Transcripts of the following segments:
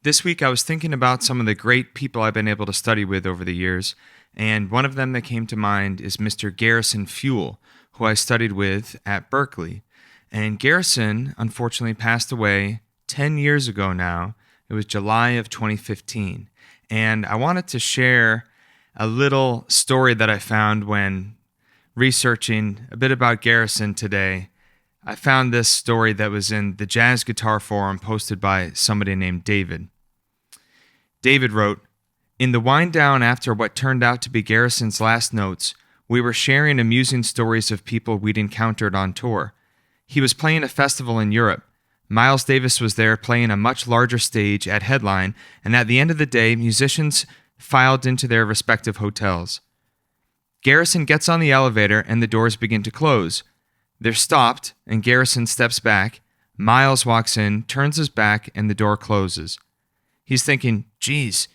This week I was thinking about some of the great people I've been able to study with over the years, and one of them that came to mind is Mr. Garrison Fewell, who I studied with at Berkeley. And Garrison, unfortunately, passed away 10 years ago now. It was July of 2015. And I wanted to share a little story that I found when researching a bit about Garrison today. I found this story that was in the Jazz Guitar Forum posted by somebody named David. David wrote, "In the wind down after what turned out to be Garrison's last notes, we were sharing amusing stories of people we'd encountered on tour. He was playing a festival in Europe. Miles Davis was there playing a much larger stage at headline, and at the end of the day, musicians filed into their respective hotels. Garrison gets on the elevator and the doors begin to close. They're stopped, and Garrison steps back. Miles walks in, turns his back, and the door closes. He's thinking, geez,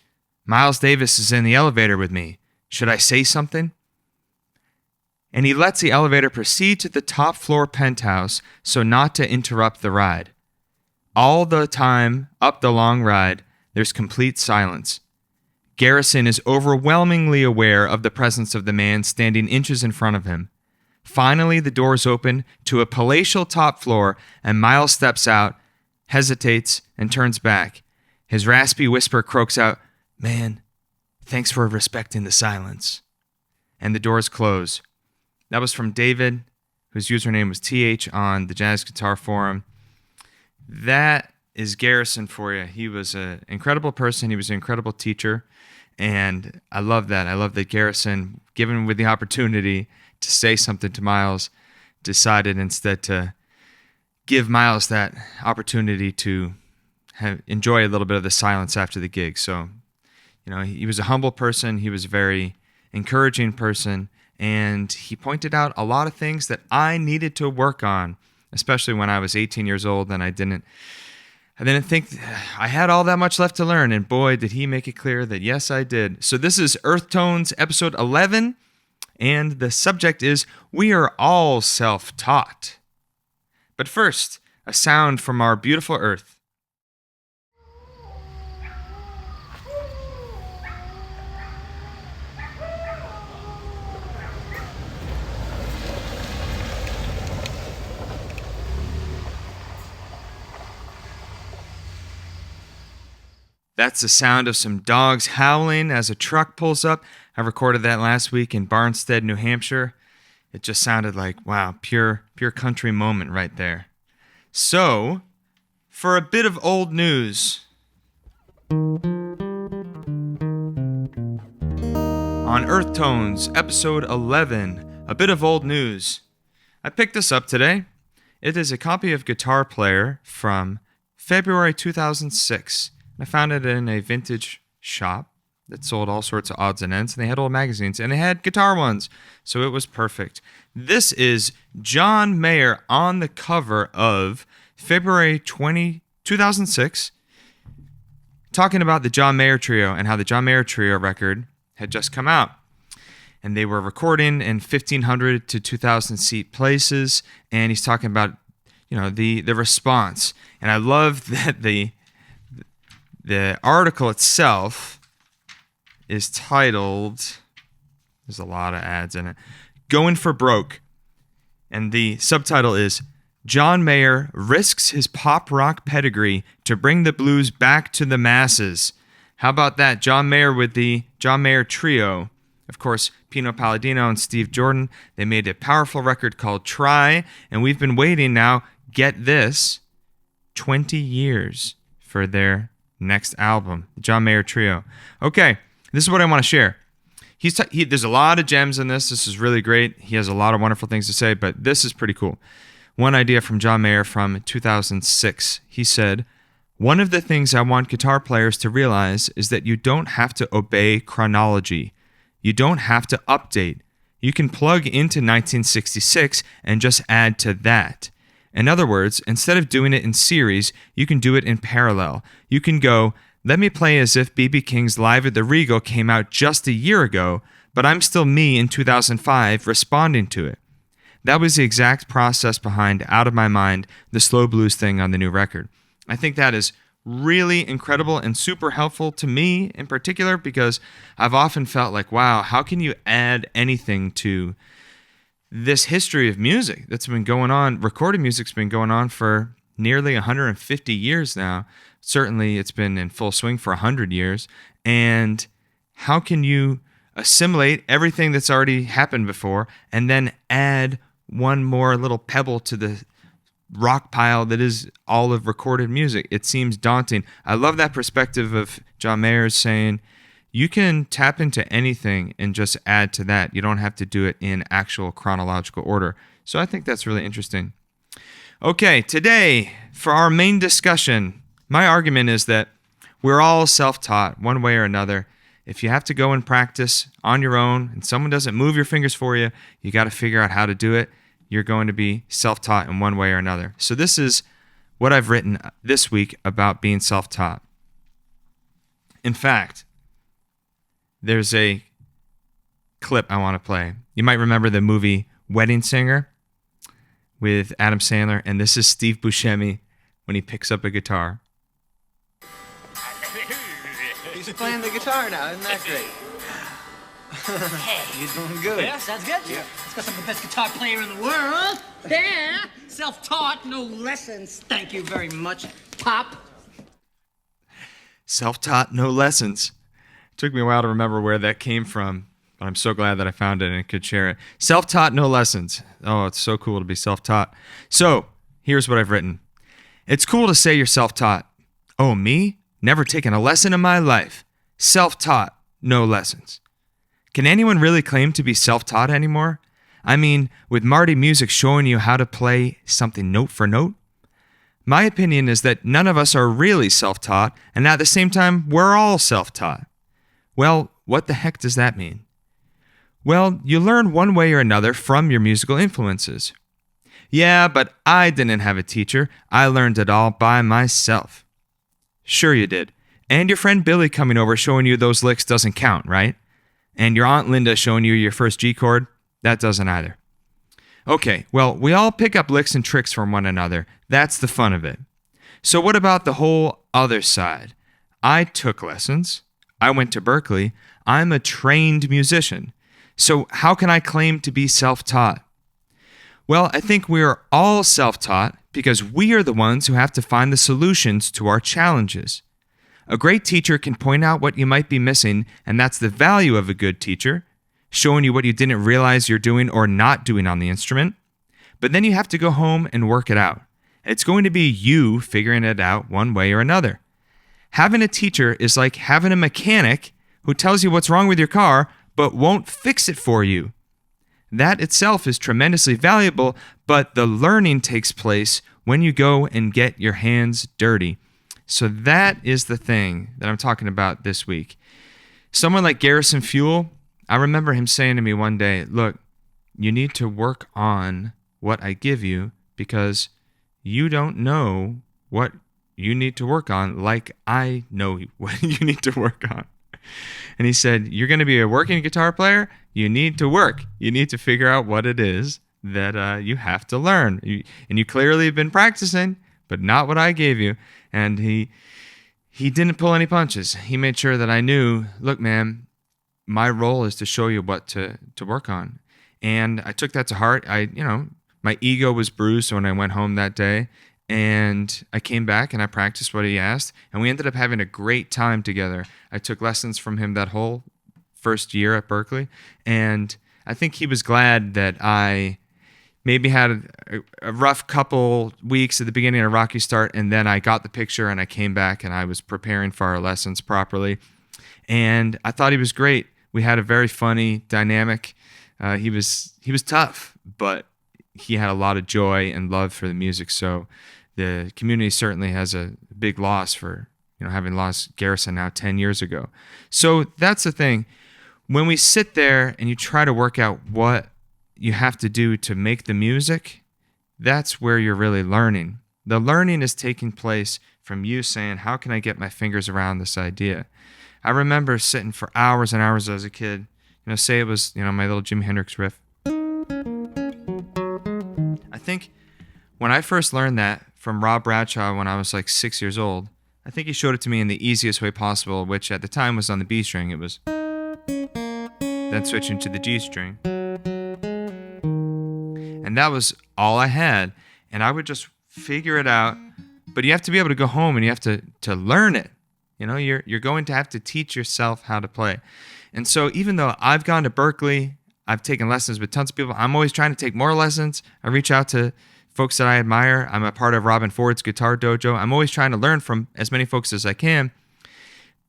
Miles Davis is in the elevator with me. Should I say something? And he lets the elevator proceed to the top floor penthouse so not to interrupt the ride. All the time up the long ride, there's complete silence. Garrison is overwhelmingly aware of the presence of the man standing inches in front of him. Finally, the doors open to a palatial top floor, and Miles steps out, hesitates, and turns back. His raspy whisper croaks out, 'Man, thanks for respecting the silence.' And the doors close." That was from David, whose username was TH on the Jazz Guitar Forum. That is Garrison for you. He was an incredible person. He was an incredible teacher. And I love that. I love that Garrison, given with the opportunity to say something to Miles, decided instead to give Miles that opportunity to enjoy a little bit of the silence after the gig. So, he was a humble person. He was a very encouraging person. And he pointed out a lot of things that I needed to work on, especially when I was 18 years old and I didn't think I had all that much left to learn. And boy, did he make it clear that yes, I did. So this is Earth Tones episode 11. And the subject is, we are all self-taught. But first, a sound from our beautiful Earth. That's the sound of some dogs howling as a truck pulls up. I recorded that last week in Barnstead, New Hampshire. It just sounded like, wow, pure country moment right there. So, for a bit of old news. On Earth Tones, episode 11, a bit of old news. I picked this up today. It is a copy of Guitar Player from February 2006. I found it in a vintage shop that sold all sorts of odds and ends, and they had old magazines, and they had guitar ones, so it was perfect. This is John Mayer on the cover of February 2006, talking about the John Mayer Trio and how the John Mayer Trio record had just come out. And they were recording in 1,500 to 2,000 seat places, and he's talking about, the response. And I love that the article itself is titled, there's a lot of ads in it, Going for Broke. And the subtitle is, John Mayer risks his pop rock pedigree to bring the blues back to the masses. How about that? John Mayer with the John Mayer Trio. Of course, Pino Palladino and Steve Jordan, they made a powerful record called Try, and we've been waiting now, get this, 20 years for their next album, the John Mayer Trio. Okay, this is what I want to share. There's a lot of gems in this. This is really great. He has a lot of wonderful things to say, but this is pretty cool. One idea from John Mayer from 2006. He said, "One of the things I want guitar players to realize is that you don't have to obey chronology. You don't have to update. You can plug into 1966 and just add to that. In other words, instead of doing it in series, you can do it in parallel. You can go, let me play as if B.B. King's Live at the Regal came out just a year ago, but I'm still me in 2005 responding to it. That was the exact process behind Out of My Mind, the slow blues thing on the new record. I think that is really incredible and super helpful to me in particular, because I've often felt like, wow, how can you add anything to this history of music that's been going on? Recorded music's been going on for nearly 150 years now. Certainly it's been in full swing for 100 years. And how can you assimilate everything that's already happened before and then add one more little pebble to the rock pile that is all of recorded music? It seems daunting. I love that perspective of John Mayer's saying, you can tap into anything and just add to that. You don't have to do it in actual chronological order. So I think that's really interesting. Okay, today, for our main discussion, my argument is that we're all self-taught one way or another. If you have to go and practice on your own and someone doesn't move your fingers for you, you got to figure out how to do it. You're going to be self-taught in one way or another. So this is what I've written this week about being self-taught. In fact, there's a clip I want to play. You might remember the movie Wedding Singer with Adam Sandler, and this is Steve Buscemi when he picks up a guitar. He's playing the guitar now, isn't that great? You're doing good. Yeah, sounds good. Yeah. It's got some of the best guitar player in the world. Yeah. Self-taught, no lessons. Thank you very much, Pop. Self-taught, no lessons. It took me a while to remember where that came from, but I'm so glad that I found it and could share it. Self-taught, no lessons. Oh, it's so cool to be self-taught. So, here's what I've written. It's cool to say you're self-taught. Oh, me? Never taken a lesson in my life. Self-taught, no lessons. Can anyone really claim to be self-taught anymore? I mean, with Marty Music showing you how to play something note for note? My opinion is that none of us are really self-taught, and at the same time, we're all self-taught. Well, what the heck does that mean? Well, you learn one way or another from your musical influences. Yeah, but I didn't have a teacher. I learned it all by myself. Sure you did. And your friend Billy coming over showing you those licks doesn't count, right? And your Aunt Linda showing you your first G chord? That doesn't either. Okay, well, we all pick up licks and tricks from one another. That's the fun of it. So what about the whole other side? I took lessons. I went to Berklee. I'm a trained musician. So how can I claim to be self-taught? Well, I think we are all self-taught because we are the ones who have to find the solutions to our challenges. A great teacher can point out what you might be missing, and that's the value of a good teacher, showing you what you didn't realize you're doing or not doing on the instrument. But then you have to go home and work it out. It's going to be you figuring it out one way or another. Having a teacher is like having a mechanic who tells you what's wrong with your car, but won't fix it for you. That itself is tremendously valuable, but the learning takes place when you go and get your hands dirty. So that is the thing that I'm talking about this week. Someone like Garrison Fewell, I remember him saying to me one day, look, you need to work on what I give you because you don't know what you need to work on like I know what you need to work on. And he said, you're going to be a working guitar player? You need to work. You need to figure out what it is that you have to learn. And you clearly have been practicing, but not what I gave you. And he didn't pull any punches. He made sure that I knew, look, man, my role is to show you what to work on. And I took that to heart. My ego was bruised when I went home that day. And I came back and I practiced what he asked. And we ended up having a great time together. I took lessons from him that whole first year at Berklee. And I think he was glad that I maybe had a rough couple weeks at the beginning, a rocky start, and then I got the picture and I came back and I was preparing for our lessons properly. And I thought he was great. We had a very funny dynamic. He was tough, but he had a lot of joy and love for the music. So the community certainly has a big loss for having lost Garrison now 10 years ago. So that's the thing. When we sit there and you try to work out what you have to do to make the music, that's where you're really learning. The learning is taking place from you saying, how can I get my fingers around this idea? I remember sitting for hours and hours as a kid, say it was, my little Jimi Hendrix riff. I think when I first learned that from Rob Bradshaw when I was like 6 years old, I think he showed it to me in the easiest way possible, which at the time was on the B string. It was then switching to the G string. And that was all I had. And I would just figure it out. But you have to be able to go home and you have to learn it. You know, you're going to have to teach yourself how to play. And so even though I've gone to Berkeley, I've taken lessons with tons of people, I'm always trying to take more lessons. I reach out to folks that I admire. I'm a part of Robin Ford's Guitar Dojo. I'm always trying to learn from as many folks as I can.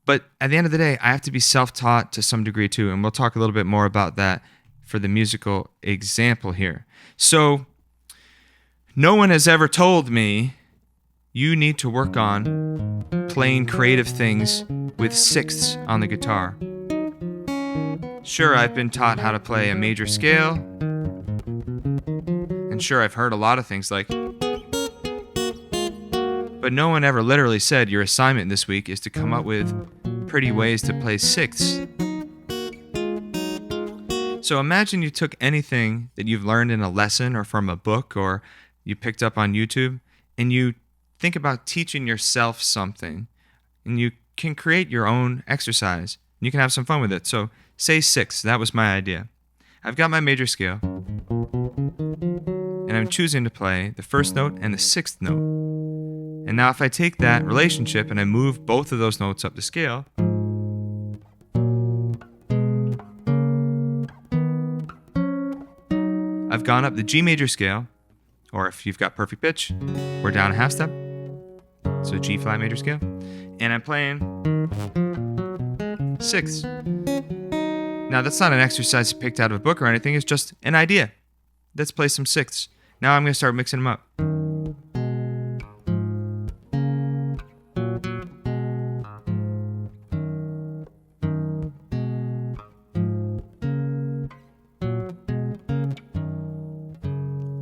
But at the end of the day, I have to be self-taught to some degree too. And we'll talk a little bit more about that for the musical example here. So no one has ever told me you need to work on playing creative things with sixths on the guitar. Sure, I've been taught how to play a major scale. And sure, I've heard a lot of things like, but no one ever literally said your assignment this week is to come up with pretty ways to play sixths. So imagine you took anything that you've learned in a lesson or from a book or you picked up on YouTube and you think about teaching yourself something and you can create your own exercise. You can have some fun with it. So say six. That was my idea. I've got my major scale and I'm choosing to play the first note and the sixth note. And now if I take that relationship and I move both of those notes up the scale, I've gone up the G major scale, or if you've got perfect pitch, we're down a half step. So G flat major scale. And I'm playing sixths. Now that's not an exercise picked out of a book or anything, it's just an idea. Let's play some sixths. Now I'm going to start mixing them up.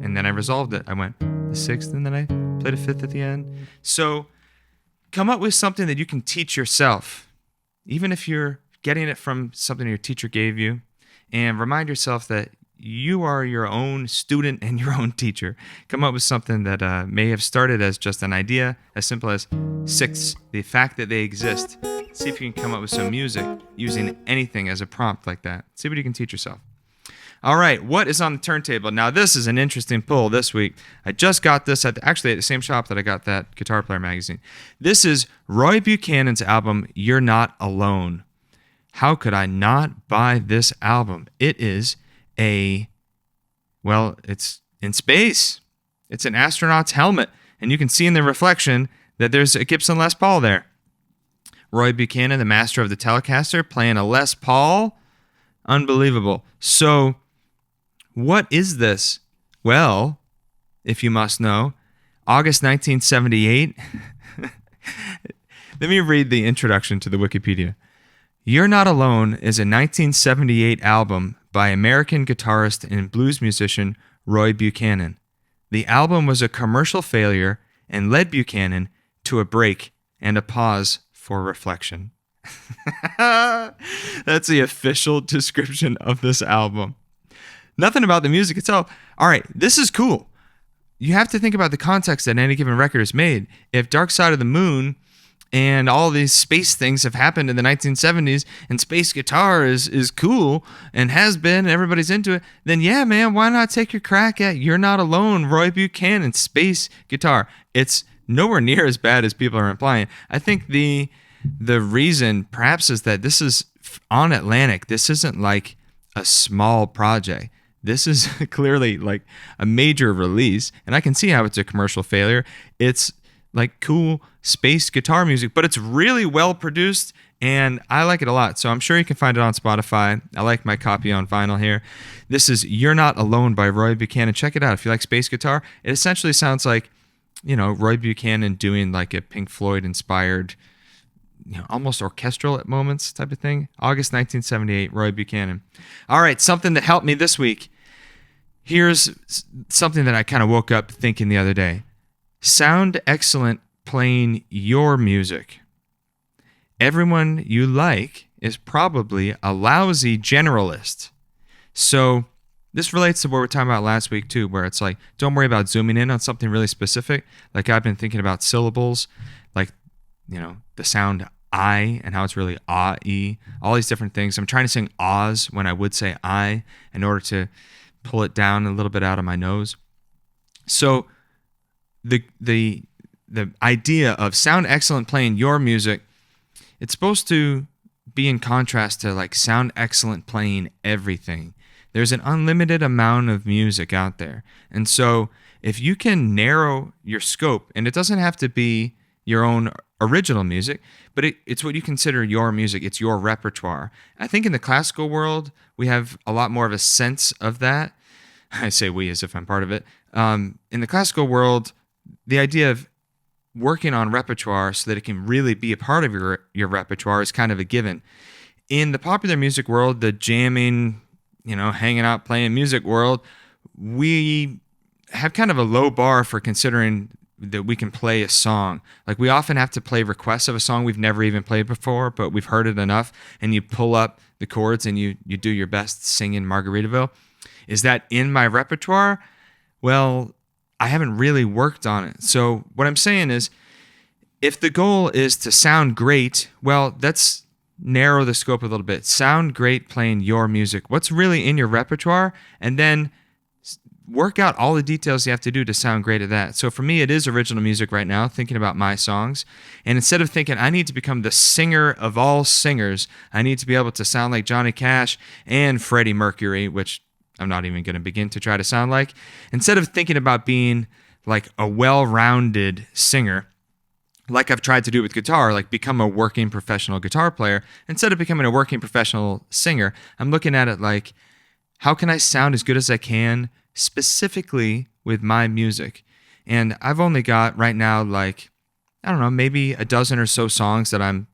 And then I resolved it. I went the sixth and then I played a fifth at the end. So come up with something that you can teach yourself, even if you're getting it from something your teacher gave you, and remind yourself that you are your own student and your own teacher. Come up with something that may have started as just an idea, as simple as sixths, the fact that they exist. See if you can come up with some music using anything as a prompt like that. See what you can teach yourself. All right, what is on the turntable? Now, this is an interesting pull this week. I just got this at the same shop that I got that Guitar Player magazine. This is Roy Buchanan's album, You're Not Alone. How could I not buy this album? It is it's in space. It's an astronaut's helmet, and you can see in the reflection that there's a Gibson Les Paul there. Roy Buchanan, the master of the Telecaster, playing a Les Paul. Unbelievable. So, what is this? Well, if you must know, August 1978. Let me read the introduction to the Wikipedia. You're Not Alone is a 1978 album by American guitarist and blues musician Roy Buchanan. The album was a commercial failure and led Buchanan to a break and a pause for reflection. That's the official description of this album. Nothing about the music itself. All right, this is cool. You have to think about the context that any given record is made. If Dark Side of the Moon and all these space things have happened in the 1970s and space guitar is cool and has been and everybody's into it, then yeah, man, why not take your crack at You're Not Alone, Roy Buchanan, space guitar? It's nowhere near as bad as people are implying. I think the reason perhaps is that this is on Atlantic. This isn't like a small project. This is clearly like a major release, and I can see how it's a commercial failure. It's like cool space guitar music, but it's really well produced, and I like it a lot. So I'm sure you can find it on Spotify. I like my copy on vinyl here. This is You're Not Alone by Roy Buchanan. Check it out if you like space guitar. It essentially sounds like, Roy Buchanan doing like a Pink Floyd inspired, almost orchestral at moments type of thing. August 1978, Roy Buchanan. All right, something that helped me this week. Here's something that I kind of woke up thinking the other day. Sound excellent playing your music. Everyone you like is probably a lousy generalist. So this relates to what we were talking about last week too, where it's like, don't worry about zooming in on something really specific. Like I've been thinking about syllables, like the sound I and how it's really ah-e, all these different things. I'm trying to sing ahs when I would say I in order to pull it down a little bit out of my nose. So the idea of sound excellent playing your music, it's supposed to be in contrast to like sound excellent playing everything. There's an unlimited amount of music out there. And so if you can narrow your scope, and it doesn't have to be your own original music, but it's what you consider your music. It's your repertoire. I think in the classical world, we have a lot more of a sense of that. I say we as if I'm part of it. In the classical world, the idea of working on repertoire so that it can really be a part of your repertoire is kind of a given. In the popular music world, the jamming, hanging out, playing music world, we have kind of a low bar for considering that we can play a song. Like we often have to play requests of a song we've never even played before, but we've heard it enough, and you pull up the chords and you do your best singing Margaritaville. Is that in my repertoire? Well, I haven't really worked on it. So what I'm saying is, if the goal is to sound great, well, let's narrow the scope a little bit. Sound great playing your music. What's really in your repertoire? And then work out all the details you have to do to sound great at that. So for me, it is original music right now, thinking about my songs. And instead of thinking, I need to become the singer of all singers, I need to be able to sound like Johnny Cash and Freddie Mercury, which I'm not even going to begin to try to sound like. Instead of thinking about being like a well-rounded singer, like I've tried to do with guitar, like become a working professional guitar player, instead of becoming a working professional singer, I'm looking at it like, how can I sound as good as I can specifically with my music? And I've only got right now, like, I don't know, maybe a dozen or so songs that I'm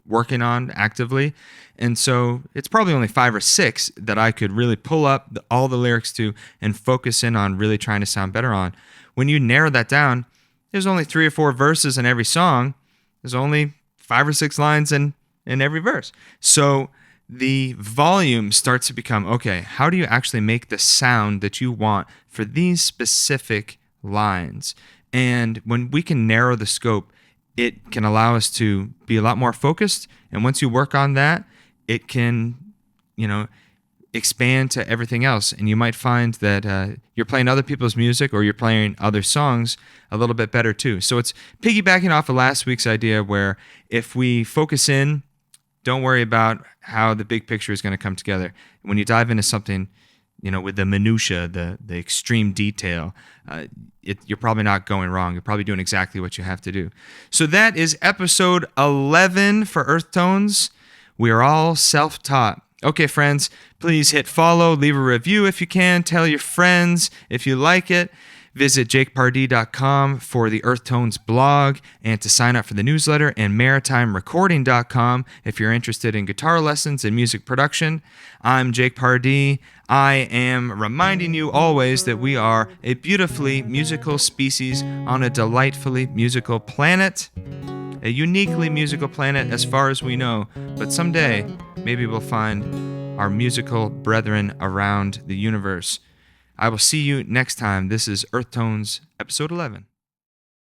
working on actively. And so it's probably only 5 or 6 that I could really pull up all the lyrics to and focus in on really trying to sound better on. When you narrow that down, there's only 3 or 4 verses in every song. There's only 5 or 6 lines in every verse. So the volume starts to become, okay, how do you actually make the sound that you want for these specific lines? And when we can narrow the scope, it can allow us to be a lot more focused. And once you work on that, it can, expand to everything else. And you might find that you're playing other people's music or you're playing other songs a little bit better too. So it's piggybacking off of last week's idea where if we focus in, don't worry about how the big picture is going to come together. When you dive into something, with the minutia, the extreme detail, you're probably not going wrong. You're probably doing exactly what you have to do. So that is episode 11 for Earth Tones. We are all self-taught. Okay, friends, please hit follow, leave a review if you can, tell your friends if you like it. Visit jakepardee.com for the Earth Tones blog and to sign up for the newsletter, and maritimerecording.com if you're interested in guitar lessons and music production. I'm Jake Pardee. I am reminding you always that we are a beautifully musical species on a delightfully musical planet. A uniquely musical planet as far as we know, but someday maybe we'll find our musical brethren around the universe. I will see you next time. This is Earth Tones, episode 11.